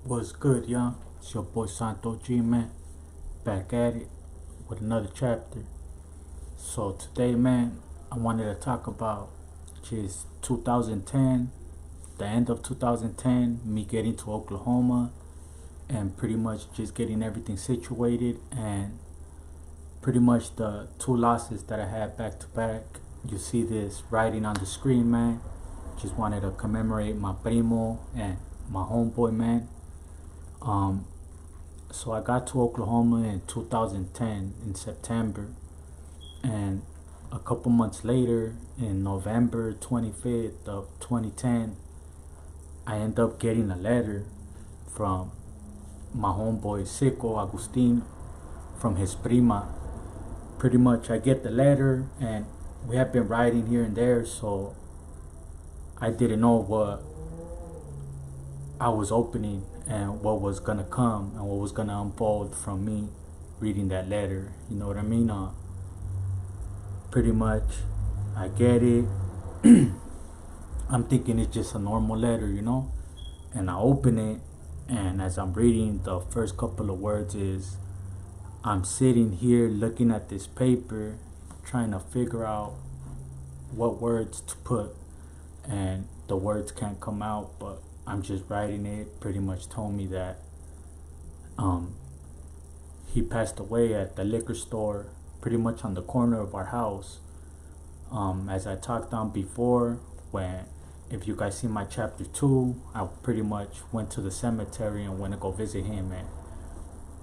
What's good, y'all? It's your boy Santo G, man. Back at it with another chapter. So today, man, I wanted to talk about just 2010, the end of 2010, me getting to Oklahoma, and pretty much just getting everything situated, and pretty much the two losses that I had back to back. You see this writing on the screen, man. Just wanted to commemorate my primo and my homeboy, man. Um, so I got to Oklahoma in 2010 in September, and a couple months later, in November 25th of 2010, I end up getting a letter from my homeboy Seco Agustin from his prima. Pretty much, I get the letter, and we have been writing here and there, so I didn't know what I was opening and what was gonna come and what was gonna unfold from me reading that letter. You know what I mean? Pretty much, I get it. I'm thinking it's just a normal letter, you know? And I open it, and as I'm reading, the first couple of words is, I'm sitting here looking at this paper, trying to figure out what words to put, and the words can't come out, but I'm just writing it. Pretty much told me that he passed away at the liquor store, pretty much on the corner of our house. As I talked on before, when if you guys see my chapter 2, I pretty much went to the cemetery and went to go visit him and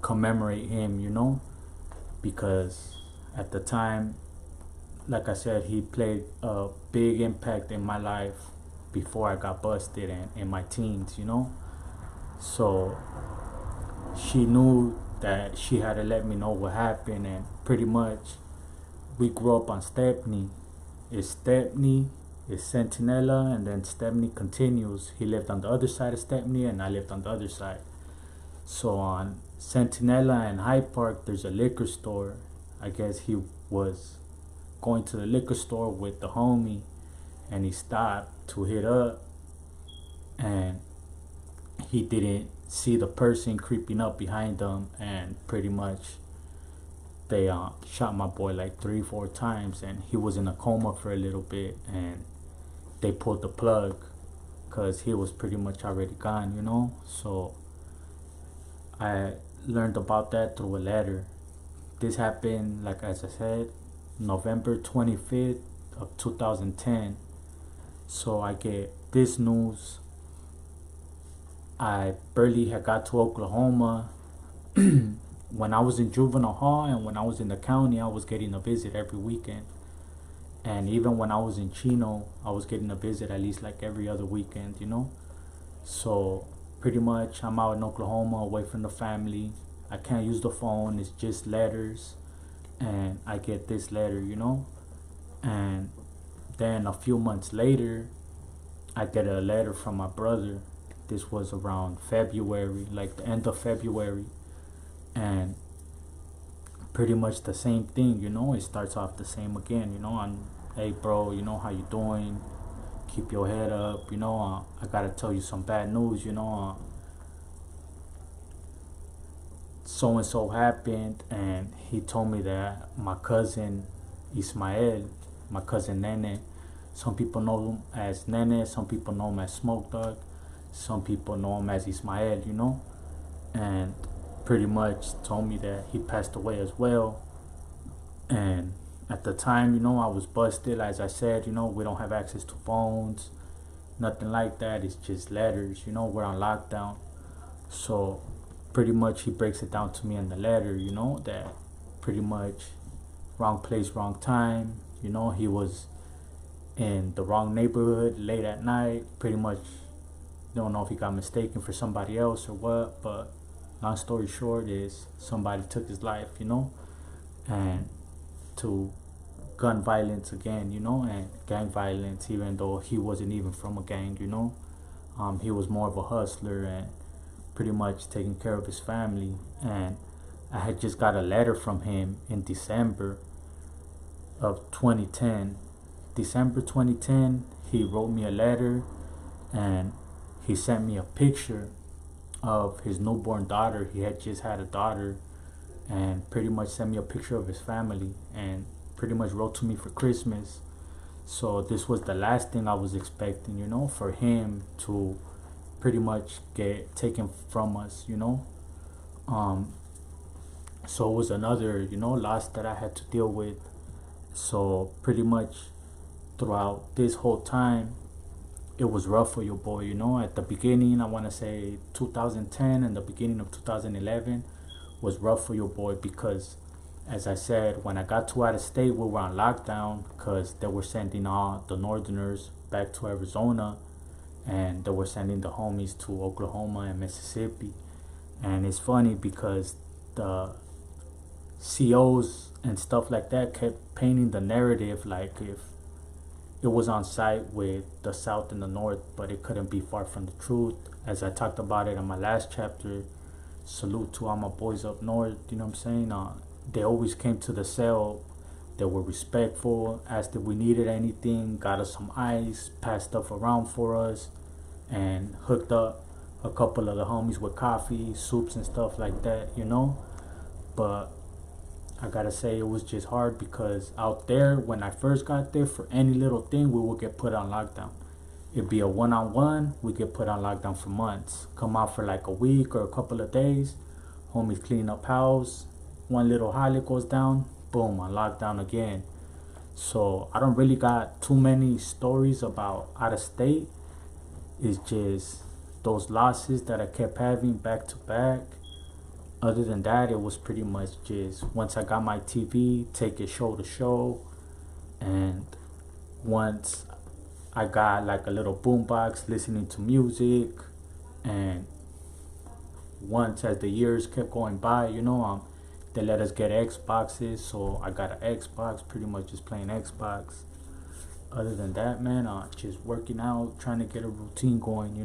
commemorate him, you know, because at the time, like I said, he played a big impact in my life before I got busted and in my teens, you know. So she knew that she had to let me know what happened, and pretty much we grew up on Stepney. It's Stepney, it's Centinela, and then Stepney continues. He lived on the other side of Stepney, and I lived on the other side. So on Centinela and Hyde Park, there's a liquor store. I guess he was going to the liquor store with the homie, and he stopped to hit up, and he didn't see the person creeping up behind them, and pretty much they shot my boy like 3-4 times, and he was in a coma for a little bit, and they pulled the plug because he was pretty much already gone, you know. So I learned about that through a letter. This happened, like as I said, November 25th of 2010. So I get this news. I barely had got to Oklahoma. When I was in juvenile hall and when I was in the county, I was getting a visit every weekend. And even when I was in Chino, I was getting a visit at least like every other weekend, you know. So pretty much I'm out in Oklahoma away from the family. I can't use the phone, it's just letters. And I get this letter, you know. And then a few months later, I get a letter from my brother. This was around February, like the end of February. And pretty much the same thing, you know. It starts off the same again, you know. Hey bro, you know, how you doing? Keep your head up, you know. I gotta tell you some bad news, you know. So and so happened, and he told me that my cousin Ismael, my cousin Nene, some people know him as Nene, some people know him as Smoke Dog, some people know him as Ismael, you know. And pretty much told me that he passed away as well. And at the time, you know, I was busted. As I said, you know, we don't have access to phones, nothing like that. It's just letters, you know. We're on lockdown. So pretty much he breaks it down to me in the letter, you know, that pretty much wrong place, wrong time. You know, he was in the wrong neighborhood late at night. Pretty much don't know if he got mistaken for somebody else or what, but long story short is somebody took his life, you know. And to gun violence again, you know, and gang violence, even though he wasn't even from a gang, you know. He was more of a hustler and pretty much taking care of his family. And I had just got a letter from him in December of 2010. December 2010, he wrote me a letter, and he sent me a picture of his newborn daughter. He had just had a daughter, and pretty much sent me a picture of his family, and pretty much wrote to me for Christmas. So this was the last thing I was expecting, for him to pretty much get taken from us, so it was another, loss that I had to deal with. So pretty much throughout this whole time, it was rough for your boy, At the beginning, I want to say 2010 and the beginning of 2011 was rough for your boy because, as I said, when I got to out of state, we were on lockdown because they were sending all the Northerners back to Arizona, and they were sending the homies to Oklahoma and Mississippi. And it's funny because the COs and stuff like that kept painting the narrative like if it was on site with the South and the North, but it couldn't be far from the truth. As I talked about it in my last chapter, salute to all my boys up north, you know what I'm saying? They always came to the cell. They were respectful, asked if we needed anything, got us some ice, passed stuff around for us, and hooked up a couple of the homies with coffee, soups and stuff like that, But I gotta say, it was just hard because out there, when I first got there, for any little thing, we would get put on lockdown. It'd be a one-on-one, we get put on lockdown for months. Come out for like a week or a couple of days, homies clean up house, one little highlight goes down, boom, on lockdown again. So I don't really got too many stories about out of state. It's just those losses that I kept having back to back. Other than that, it was pretty much just once I got my TV, take it show to show. And once I got like a little boombox listening to music, and once as the years kept going by, they let us get Xboxes, so I got an Xbox, pretty much just playing Xbox. Other than that, man, just working out, trying to get a routine going,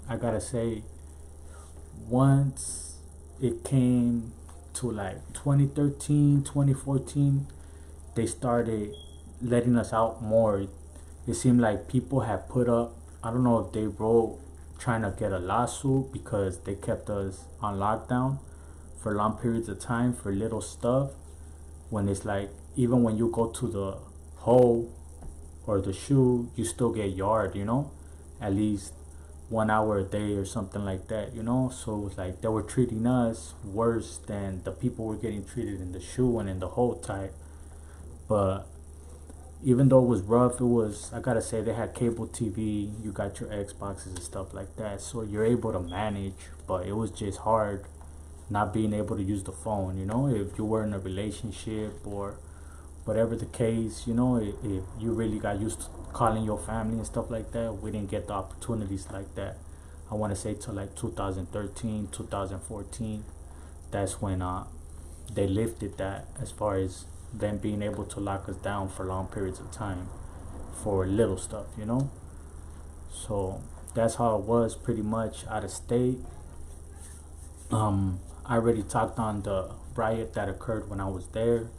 I gotta say, once it came to like 2013, 2014, they started letting us out more. It seemed like people had put up, I don't know if they wrote trying to get a lawsuit because they kept us on lockdown for long periods of time for little stuff, when it's like even when you go to the hole or the shoe, you still get yard, at least 1 hour a day or something like that, So it was like they were treating us worse than the people were getting treated in the shoe and in the hole type. But even though it was rough, I gotta say, they had cable TV, you got your Xboxes and stuff like that, so you're able to manage. But it was just hard not being able to use the phone, if you were in a relationship or whatever the case, if you really got used to calling your family and stuff like that. We didn't get the opportunities like that. I want to say till like 2013, 2014, that's when they lifted that, as far as them being able to lock us down for long periods of time for little stuff, So that's how it was pretty much out of state. I already talked on the riot that occurred when I was there,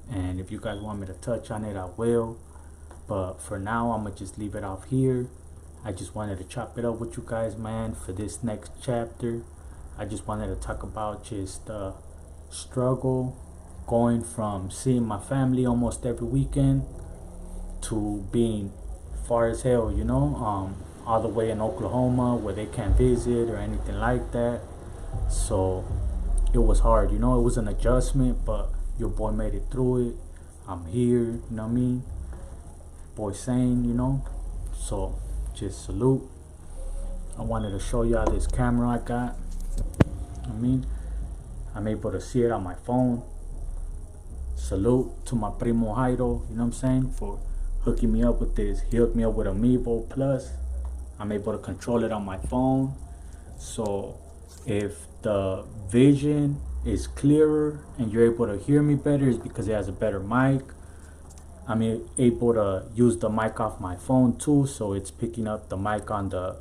and if you guys want me to touch on it, I will. But for now, I'm gonna just leave it off here. I just wanted to chop it up with you guys, man, for this next chapter. I just wanted to talk about just the struggle going from seeing my family almost every weekend to being far as hell, all the way in Oklahoma where they can't visit or anything like that. So it was hard, it was an adjustment, but your boy made it through it. I'm here, you know what I mean? Boy sane, So just salute. I wanted to show y'all this camera I got. I'm able to see it on my phone. Salute to my primo Jairo, you know what I'm saying, for hooking me up with this. He hooked me up with a Mevo Plus. I'm able to control it on my phone. So if the vision is clearer and you're able to hear me better, it's because it has a better mic. I'm able to use the mic off my phone too, so it's picking up the mic on the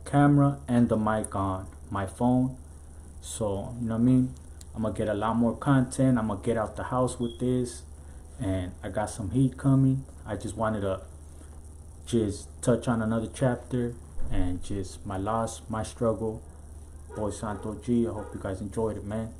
camera and the mic on my phone. So, you know what I mean? I'm gonna get a lot more content. I'm gonna get out the house with this, and I got some heat coming. I just wanted to just touch on another chapter and just my loss, my struggle. Boy Santo G. I hope you guys enjoyed it, man.